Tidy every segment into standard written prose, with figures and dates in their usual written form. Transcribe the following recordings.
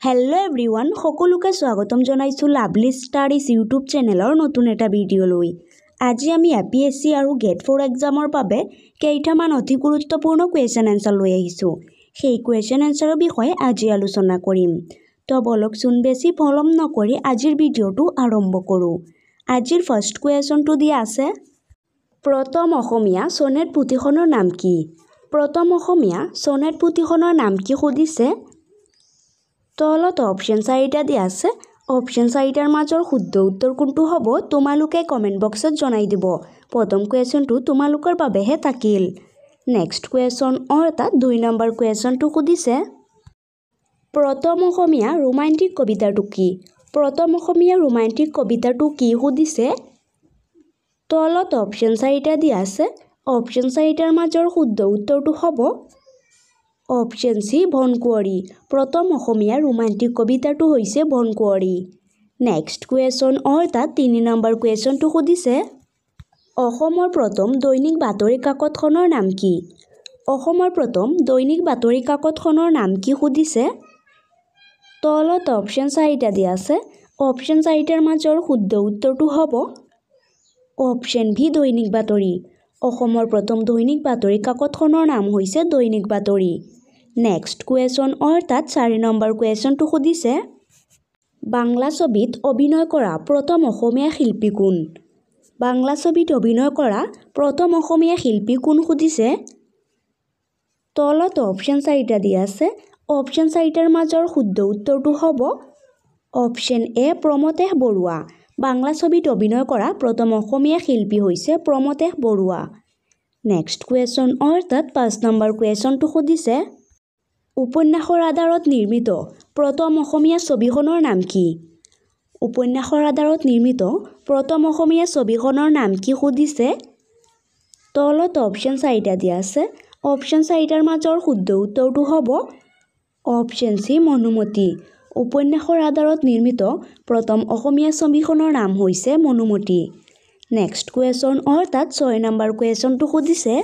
Hello' everyone, সকলোকে স্বাগতম জনাইছোঁ লাভলি ষ্টাডিজ ইউটিউব চেনেলৰ নতুন এটা ভিডিঅ'লৈ। আজি আমি APSC আৰু GATE 4 এক্সামৰ বাবে কেইটামান অতি গুৰুত্বপূৰ্ণ কুৱেশ্যন এনচাৰ লৈ আহিছোঁ। সেই কুৱেশ্যন এনচাৰৰ বিষয়ে আজি আলোচনা কৰিম। তো বলকচোন বেছি পলম নকৰি আজিৰ ভিডিঅ'টো আৰম্ভ কৰোঁ। আজিৰ ফাৰ্ষ্ট কুৱেশ্যনটো দিয়া আছে, প্ৰথম অসমীয়া ছনেট পুথিখনৰ নাম কি? প্ৰথম অসমীয়া ছনেট পুথিখনৰ নাম কি সুধিছে। তলত অপশ্যন 4টা দিয়া আছে। অপশ্যন 4টাৰ মাজৰ শুদ্ধ উত্তৰ কোনটো হ'ব তোমালোকে কমেণ্ট বক্সত জনাই দিব। প্ৰথম কুৱেশ্যনটো তোমালোকৰ বাবেহে থাকিল। নেক্সট কুৱেশ্যন অৰ্থাৎ 2 নম্বৰ কুৱেশ্যনটো সুধিছে, প্ৰথম অসমীয়া ৰোমান্টিক কবিতাটো কি? প্ৰথম অসমীয়া ৰোমান্টিক কবিতাটো কি সুধিছে। তলত অপশ্যন 4টা দিয়া আছে। অপশ্যন 4টাৰ মাজৰ শুদ্ধ উত্তৰটো হ'ব অপশ্যন চি বনকুঁৱৰী। প্ৰথম অসমীয়া ৰোমান্টিক কবিতাটো হৈছে বনকুঁৱৰী। নেক্সট কুৱেশ্যন অৰ্থাৎ 3 নম্বৰ কুৱেশ্যনটো সুধিছে, অসমৰ প্ৰথম দৈনিক বাতৰি কাকতখনৰ নাম কি? অসমৰ প্ৰথম দৈনিক বাতৰি কাকতখনৰ নাম কি সুধিছে। তলত অপশ্যন 4টা দিয়া আছে। অপশ্যন 4টাৰ মাজৰ শুদ্ধ উত্তৰটো হ'ব অপশ্যন ভি দৈনিক বাতৰি। অসমৰ প্ৰথম দৈনিক বাতৰি কাকতখনৰ নাম হৈছে দৈনিক বাতৰি। নেক্সট কুৱেশ্যন অৰ্থাৎ 4 নম্বৰ কুৱেশ্যনটো সুধিছে, বাংলা ছবিত অভিনয় কৰা প্ৰথম অসমীয়া শিল্পী কোন? বাংলা ছবিত অভিনয় কৰা প্ৰথম অসমীয়া শিল্পী কোন সুধিছে। তলত অপশ্যন 4টা দিয়া আছে। অপশ্যন 4টাৰ মাজৰ শুদ্ধ উত্তৰটো হ'ব অপশ্যন এ প্ৰমতেশ বৰুৱা। বাংলা ছবিত অভিনয় কৰা প্ৰথম অসমীয়া শিল্পী হৈছে প্ৰমতেশ বৰুৱা। নেক্সট কুৱেশ্যন অৰ্থাৎ 5 নম্বৰ কুৱেশ্যনটো সুধিছে, উপন্যাসৰ আধাৰত নিৰ্মিত প্ৰথম অসমীয়া ছবিখনৰ নাম কি? উপন্যাসৰ আধাৰত নিৰ্মিত প্ৰথম অসমীয়া ছবিখনৰ নাম কি সুধিছে। তলত অপশ্যন 4টা দিয়া আছে। অপশ্যন 4টাৰ মাজৰ শুদ্ধ উত্তৰটো হ'ব অপশ্যন চি মনুমতী। উপন্যাসৰ আধাৰত নিৰ্মিত প্ৰথম অসমীয়া ছবিখনৰ নাম হৈছে মনুমতী। নেক্সট কুৱেশ্যন অৰ্থাৎ 6 নম্বৰ কুৱেশ্যনটো সুধিছে,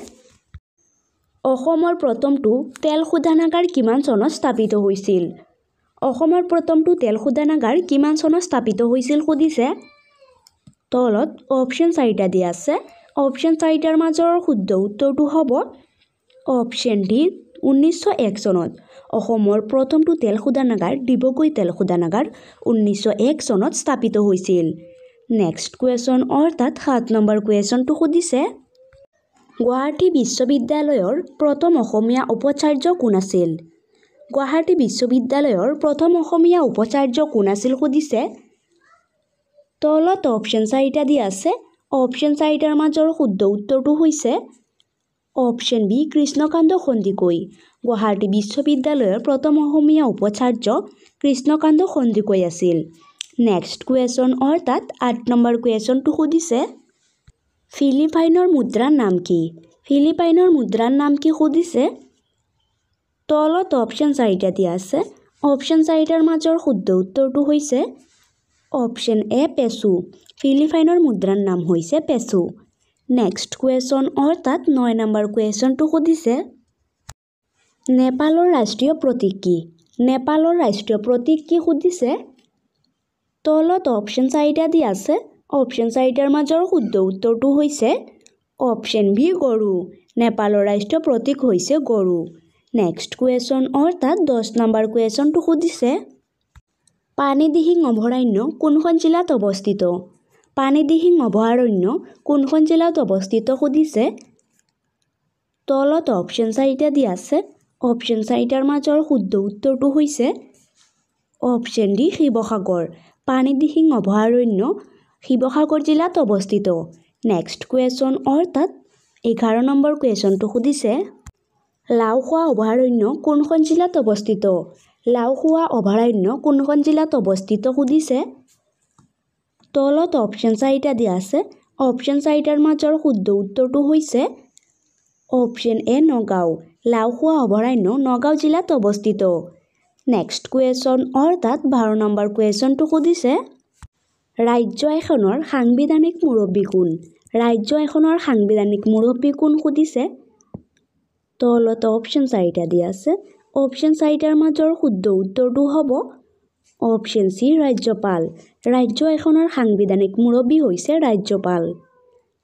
অসমৰ প্ৰথমটো তেল শোধনাগাৰ কিমান চনত স্থাপিত হৈছিল? অসমৰ প্ৰথমটো তেল শোধনাগাৰ কিমান চনত স্থাপিত হৈছিল সুধিছে। তলত অপশ্যন 4টা দিয়া আছে। অপশ্যন 4টাৰ মাজৰ শুদ্ধ উত্তৰটো হ'ব অপশ্যন ডি 1901 চনত। অসমৰ প্ৰথমটো তেল শোধনাগাৰ ডিব্ৰুগড় তেল শোধনাগাৰ 1901 চনত স্থাপিত হৈছিল। নেক্সট কুৱেশ্যন অৰ্থাৎ 7 নম্বৰ কুৱেশ্যনটো সুধিছে, গুৱাহাটী বিশ্ববিদ্যালয়ৰ প্ৰথম অসমীয়া উপাচাৰ্য কোন আছিল? গুৱাহাটী বিশ্ববিদ্যালয়ৰ প্ৰথম অসমীয়া উপাচাৰ্য কোন আছিল সুধিছে। তলত অপশ্যন 4টা দিয়া আছে। অপশ্যন 4টাৰ মাজৰ শুদ্ধ উত্তৰটো হৈছে অপশ্যন বি কৃষ্ণকান্ত সন্দিকৈ। গুৱাহাটী বিশ্ববিদ্যালয়ৰ প্ৰথম অসমীয়া উপাচাৰ্য কৃষ্ণকান্ত সন্দিকৈ আছিল। নেক্সট কুৱেশ্যন অৰ্থাৎ 8 নম্বৰ কুৱেশ্যনটো সুধিছে, ফিলিপাইনৰ মুদ্ৰাৰ নাম কি? ফিলিপাইনৰ মুদ্ৰাৰ নাম কি সুধিছে। তলত অপশ্যন 4টা দিয়া আছে। অপশ্যন 4টাৰ মাজৰ শুদ্ধ উত্তৰটো হৈছে অপশ্যন এ পেচু। ফিলিপাইনৰ মুদ্ৰাৰ নাম হৈছে পেচু। নেক্সট কুৱেশ্যন অৰ্থাৎ 9 নম্বৰ কুৱেশ্যনটো সুধিছে, নেপালৰ ৰাষ্ট্ৰীয় প্ৰতীক কি? নেপালৰ ৰাষ্ট্ৰীয় প্ৰতীক কি সুধিছে। তলত অপশ্যন 4টা দিয়া আছে। অপশ্যন 4টাৰ মাজৰ শুদ্ধ উত্তৰটো হৈছে অপশ্যন ভি গৰু। নেপালৰ ৰাষ্ট্ৰীয় প্ৰতীক হৈছে গৰু। নেক্সট কুৱেশ্যন অৰ্থাৎ 10 নম্বৰ কুৱেশ্যনটো সুধিছে, পানীদিহিং অভয়াৰণ্য কোনখন জিলাত অৱস্থিত? পানীদিহিং অভয়াৰণ্য কোনখন জিলাত অৱস্থিত সুধিছে। তলত অপশ্যন 4টা দিয়া আছে। অপশ্যন 4টাৰ মাজৰ শুদ্ধ উত্তৰটো হৈছে অপশ্যন ডি শিৱসাগৰ। পানীদিহিং অভয়াৰণ্য শিৱসাগৰ জিলাত অৱস্থিত। নেক্সট কুৱেশ্যন অৰ্থাৎ 11 নম্বৰ কুৱেশ্যনটো সুধিছে, লাওখোৱা অভয়াৰণ্য কোনখন জিলাত অৱস্থিত? লাওখোৱা অভয়াৰণ্য কোনখন জিলাত অৱস্থিত সুধিছে। তলত অপশ্যন 4টা দিয়া আছে। অপশ্যন 4টাৰ মাজৰ শুদ্ধ উত্তৰটো হৈছে অপশ্যন এ নগাঁও। লাওখোৱা অভয়াৰণ্য নগাঁও জিলাত অৱস্থিত। নেক্সট কুৱেশ্যন অৰ্থাৎ 12 নম্বৰ কুৱেশ্যনটো সুধিছে, ৰাজ্য এখনৰ সাংবিধানিক মুৰব্বী কোন? ৰাজ্য এখনৰ সাংবিধানিক মুৰব্বী কোন সুধিছে। তলত অপশ্যন 4টা দিয়া আছে। অপশ্যন 4টাৰ মাজৰ শুদ্ধ উত্তৰটো হ'ব অপশ্যন চি ৰাজ্যপাল ৰাজ্য এখনৰ সাংবিধানিক মুৰব্বী হৈছে ৰাজ্যপাল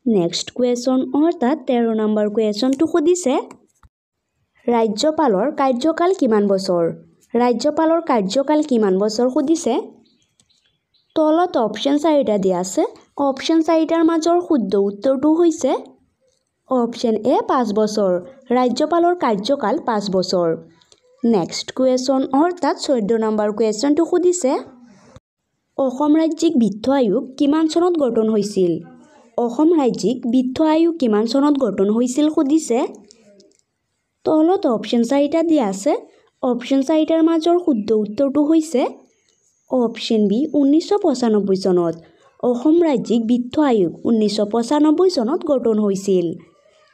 নেক্সট কুৱেশ্যন অৰ্থাৎ 13 নম্বৰ কুৱেশ্যনটো সুধিছে ৰাজ্যপালৰ কাৰ্যকাল কিমান বছৰ ৰাজ্যপালৰ কাৰ্যকাল কিমান বছৰ সুধিছে তলত অপশ্যন 4টা দিয়া আছে অপশ্যন 4টাৰ মাজৰ শুদ্ধ উত্তৰটো হৈছে অপশ্যন এ 5 বছৰ ৰাজ্যপালৰ কাৰ্যকাল 5 বছৰ নেক্সট কুৱেশ্যন অৰ্থাৎ 14 নম্বৰ কুৱেশ্যনটো সুধিছে অসম ৰাজ্যিক বৃদ্ধ আয়োগ কিমান চনত গঠন হৈছিল অসম ৰাজ্যিক বৃদ্ধ আয়োগ কিমান চনত গঠন হৈছিল সুধিছে তলত অপশ্যন 4টা দিয়া আছে অপশ্যন 4টাৰ মাজৰ শুদ্ধ উত্তৰটো হৈছে অপশ্যন বি 1995 চনত অসম ৰাজ্যিক বৃদ্ধ আয়োগ 1995 চনত গঠন হৈছিল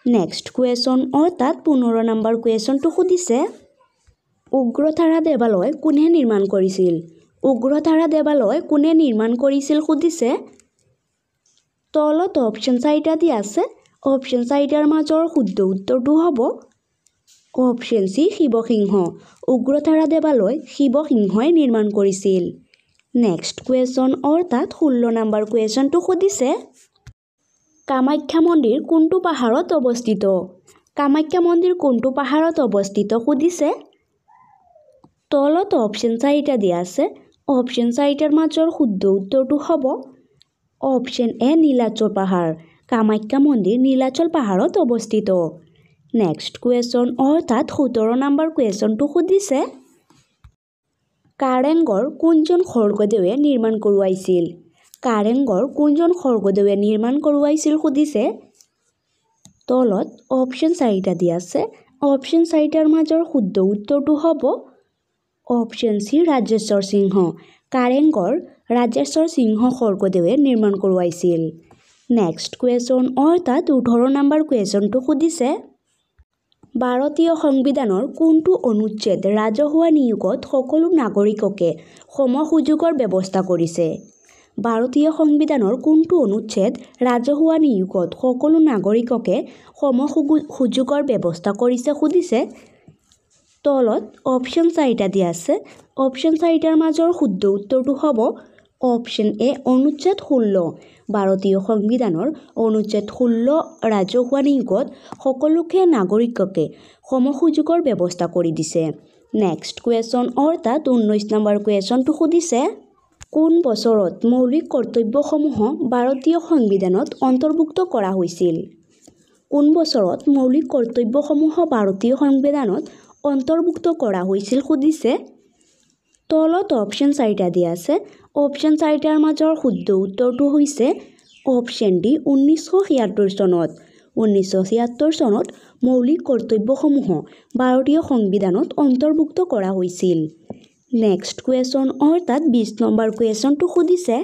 নেক্সট কুৱেশ্যন অৰ্থাৎ 15 নম্বৰ কুৱেশ্যনটো সুধিছে উগ্ৰতাৰা দেৱালয় কোনে নিৰ্মাণ কৰিছিল উগ্ৰতাৰা দেৱালয় কোনে নিৰ্মাণ কৰিছিল সুধিছে তলত অপশ্যন 4টা দিয়া আছে অপশ্যন 4টাৰ মাজৰ শুদ্ধ উত্তৰটো হ'ব অপশ্যন চি শিৱসিংহ উগ্ৰতাৰা দেৱালয় শিৱসিংহই নিৰ্মাণ কৰিছিল নেক্সট কুৱেশ্যন অৰ্থাৎ 16 নম্বৰ কুৱেশ্যনটো সুধিছে কামাখ্যা মন্দিৰ কোনটো পাহাৰত অৱস্থিত কামাখ্যা মন্দিৰ কোনটো পাহাৰত অৱস্থিত সুধিছে তলত অপশ্যন 4টা দিয়া আছে অপশ্যন 4টাৰ মাজৰ শুদ্ধ উত্তৰটো হ'ব অপশ্যন এ নীলাচল পাহাৰ কামাখ্যা মন্দিৰ নীলাচল পাহাৰত অৱস্থিত নেক্সট কুৱেশ্যন অৰ্থাৎ 17 নম্বৰ কুৱেশ্যনটো সুধিছে কাৰেংঘৰ কোনজন স্বৰ্গদেৱে নিৰ্মাণ কৰোৱাইছিল কাৰেংঘৰ কোনজন স্বৰ্গদেৱে নিৰ্মাণ কৰোৱাইছিল সুধিছে তলত অপশ্যন 4টা দিয়া আছে অপশ্যন 4টাৰ মাজৰ শুদ্ধ উত্তৰটো হ'ব অপশ্যন চি ৰাজেশ্বৰ সিংহ কাৰেংঘৰ ৰাজেশ্বৰ সিংহ স্বৰ্গদেৱে নিৰ্মাণ কৰোৱাইছিল নেক্সট কুৱেশ্যন অৰ্থাৎ 18 নম্বৰ কুৱেশ্যনটো সুধিছে ভাৰতীয় সংবিধানৰ কোনটো অনুচ্ছেদ ৰাজহুৱা নিয়োগত সকলো নাগৰিককে সম সুযোগৰ ব্যৱস্থা কৰিছে ভাৰতীয় সংবিধানৰ কোনটো অনুচ্ছেদ ৰাজহুৱা নিয়োগত সকলো নাগৰিককে সম সুযোগৰ ব্যৱস্থা কৰিছে সুধিছে তলত অপশ্যন 4টা দিয়া আছে অপশ্যন 4টাৰ মাজৰ শুদ্ধ উত্তৰটো হ'ব অপশ্যন এ অনুচ্ছেদ 16 ভাৰতীয় সংবিধানৰ অনুচ্ছেদ 16 ৰাজহুৱা নিয়োগত সকলোকে নাগৰিককে সম সুযোগৰ ব্যৱস্থা কৰি দিছে নেক্সট কুৱেশ্যন অৰ্থাৎ 19 নম্বৰ কুৱেশ্যনটো সুধিছে কোন বছৰত মৌলিক কৰ্তব্যসমূহ ভাৰতীয় সংবিধানত অন্তৰ্ভুক্ত কৰা হৈছিল কোন বছৰত মৌলিক কৰ্তব্যসমূহ ভাৰতীয় সংবিধানত অন্তৰ্ভুক্ত কৰা হৈছিল সুধিছে তলত অপশ্যন 4টা দিয়া আছে অপশ্যন 4টাৰ মাজৰ শুদ্ধ উত্তৰটো হৈছে অপশ্যন ডি 1976 চনত 1976 চনত মৌলিক কৰ্তব্যসমূহ ভাৰতীয় সংবিধানত অন্তৰ্ভুক্ত কৰা হৈছিল নেক্সট কুৱেশ্যন অৰ্থাৎ 20 নম্বৰ কুৱেশ্যনটো সুধিছে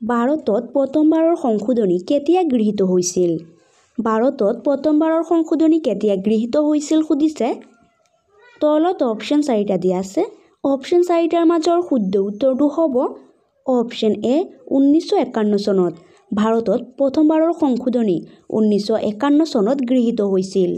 ভাৰতত প্ৰথমবাৰৰ সংশোধনী কেতিয়া গৃহীত হৈছিল ভাৰতত প্ৰথমবাৰৰ সংশোধনী কেতিয়া গৃহীত হৈছিল সুধিছে তলত অপশ্যন 4টা দিয়া আছে অপশ্যন 4টাৰ মাজৰ শুদ্ধ উত্তৰটো হ'ব অপশ্যন এ 1951 চনত ভাৰতত প্ৰথমবাৰৰ সংশোধনী 1951 চনত গৃহীত হৈছিল